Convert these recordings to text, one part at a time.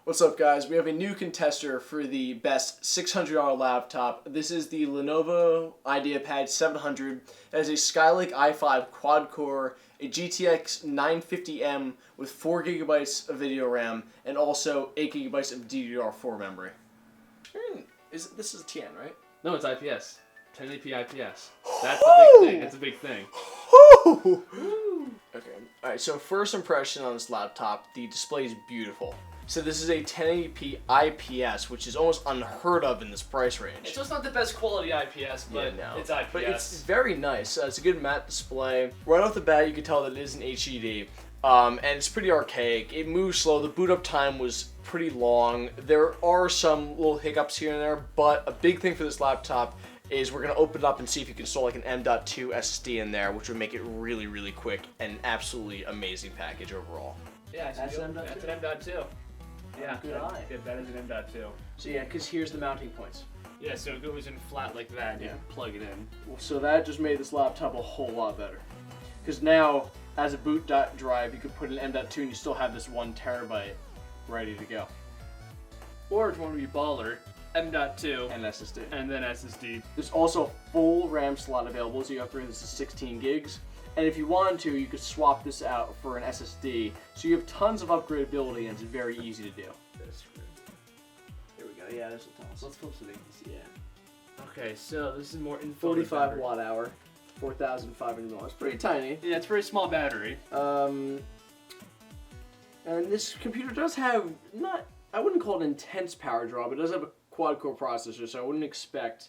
What's up, guys? We have a new contester for the best $600 laptop. This is the Lenovo IdeaPad 700. It has a Skylake i5 quad-core, a GTX 950M with 4 gigabytes of video RAM, and also 8 gigabytes of DDR4 memory. This is TN, right? No, it's IPS. 1080p IPS. That's a big thing. That's a big thing. Okay. Alright, so first impression on this laptop, the display is beautiful. So this is a 1080p IPS, which is almost unheard of in this price range. So it's not the best quality IPS, but it's IPS. But it's very nice. It's a good matte display. Right off the bat, you can tell that it is an HDD. And it's pretty archaic. It moves slow. The boot up time was pretty long. There are some little hiccups here and there, but a big thing for this laptop is we're going to open it up and see if you can install like an M.2 SSD in there, which would make it really, really quick and an absolutely amazing package overall. Yeah, that's an M.2. Yeah, good eye. That is an M.2. So yeah, because here's the mounting points. Yeah, so it goes in flat like that, you plug it in. Well, so that just made this laptop a whole lot better. Because now, as a boot drive, you could put an M.2 and you still have this 1 terabyte ready to go. Or if you want to be baller, M.2 and SSD. And then SSD. There's also a full RAM slot available, so you upgrade this to 16 gigs. And if you wanted to, you could swap this out for an SSD. So you have tons of upgradability and it's very easy to do. Here we go. Yeah, there's a ton. So let's flip to these. Yeah. Okay, so this is more info. 45 watt hour, 4,500 mAh. It's pretty tiny. Yeah, it's a very small battery. And this computer does have I wouldn't call it intense power draw, but it does have a quad-core processor, so I wouldn't expect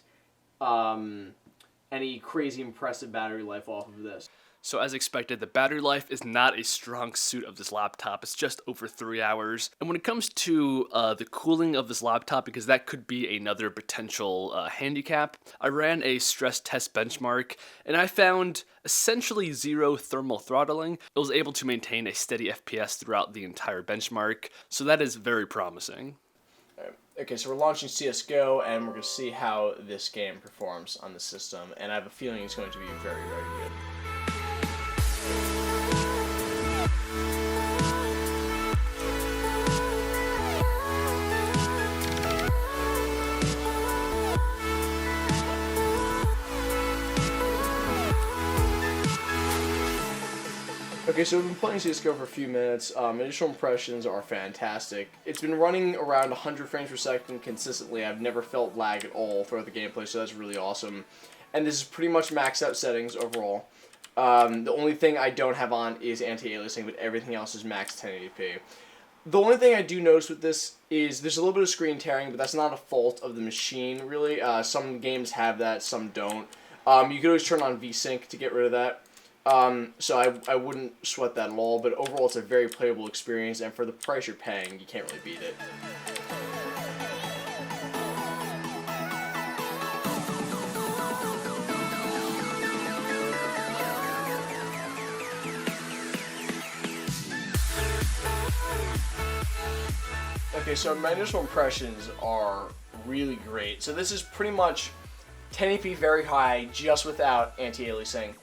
any crazy impressive battery life off of this. So as expected, the battery life is not a strong suit of this laptop. It's just over 3 hours. And when it comes to the cooling of this laptop, because that could be another potential handicap, I ran a stress test benchmark and I found essentially 0 thermal throttling. It was able to maintain a steady FPS throughout the entire benchmark, so that is very promising. Okay, so we're launching CSGO, and we're going to see how this game performs on the system, and I have a feeling it's going to be very, very good. Okay, so we've been playing CSGO for a few minutes. Initial impressions are fantastic. It's been running around 100 frames per second consistently. I've never felt lag at all throughout the gameplay, so that's really awesome. And this is pretty much maxed out settings overall. The only thing I don't have on is anti-aliasing, but everything else is max 1080p. The only thing I do notice with this is there's a little bit of screen tearing, but that's not a fault of the machine, really. Some games have that, some don't. You could always turn on VSync to get rid of that. So I wouldn't sweat that at all, but overall it's a very playable experience, and for the price you're paying, you can't really beat it. Okay, so my initial impressions are really great. So this is pretty much 1080p very high, just without anti-aliasing.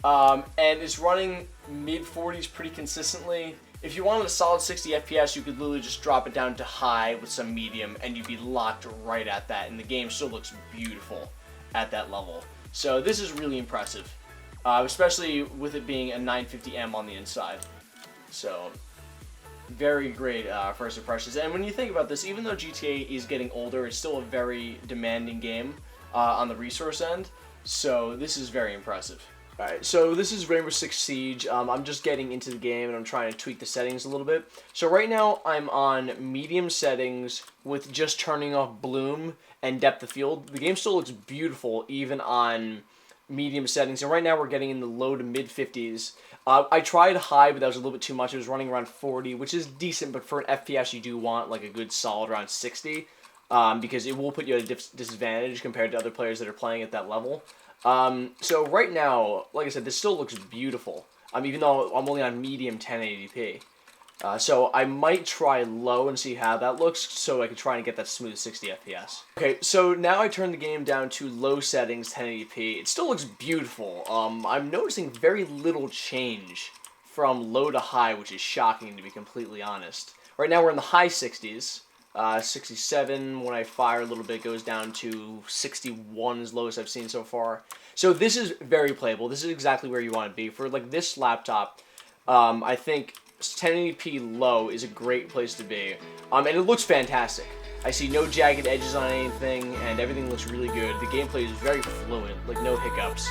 And it's running mid-40s pretty consistently. If you wanted a solid 60 FPS, you could literally just drop it down to high with some medium, and you'd be locked right at that, and the game still looks beautiful at that level. So this is really impressive, especially with it being a 950M on the inside. So very great first impressions. And when you think about this, even though GTA is getting older, it's still a very demanding game on the resource end. So this is very impressive. Alright, so this is Rainbow Six Siege. I'm just getting into the game and I'm trying to tweak the settings a little bit. So right now I'm on medium settings with just turning off bloom and depth of field. The game still looks beautiful even on medium settings, and right now we're getting in the low to mid 50s. I tried high, but that was a little bit too much. It was running around 40, which is decent, but for an FPS you do want like a good solid around 60, because it will put you at a disadvantage compared to other players that are playing at that level. So right now, like I said, this still looks beautiful, even though I'm only on medium 1080p. So I might try low and see how that looks, so I can try and get that smooth 60 FPS. Okay, so now I turned the game down to low settings, 1080p. It still looks beautiful. I'm noticing very little change from low to high, which is shocking, to be completely honest. Right now we're in the high 60s. 67 when I fire a little bit goes down to 61 is lowest I've seen so far. So this is very playable. This is exactly where you want to be. For like this laptop, I think 1080p low is a great place to be. And it looks fantastic. I see no jagged edges on anything, and everything looks really good. The gameplay is very fluent, like no hiccups.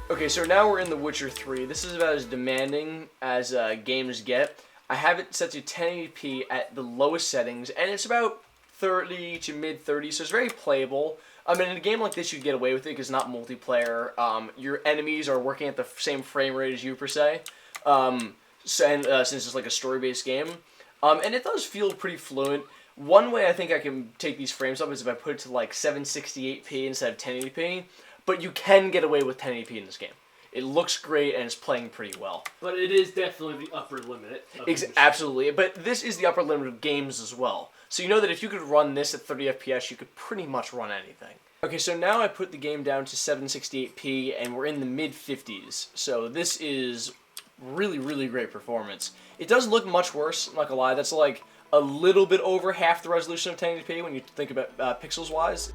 Okay, so now we're in The Witcher 3. This is about as demanding as games get. I have it set to 1080p at the lowest settings, and it's about 30 to mid-30s, so it's very playable. I mean, in a game like this, you get away with it because it's not multiplayer. Your enemies are working at the same frame rate as you, per se, since it's like a story-based game. And it does feel pretty fluent. One way I think I can take these frames up is if I put it to like 768p instead of 1080p. But you can get away with 1080p in this game. It looks great and it's playing pretty well. But it is definitely the upper limit. Absolutely. But this is the upper limit of games as well. So you know that if you could run this at 30 FPS, you could pretty much run anything. Okay, so now I put the game down to 768p and we're in the mid-50s. So this is really, really great performance. It does look much worse, I'm not gonna lie. That's like a little bit over half the resolution of 1080p when you think about pixels-wise.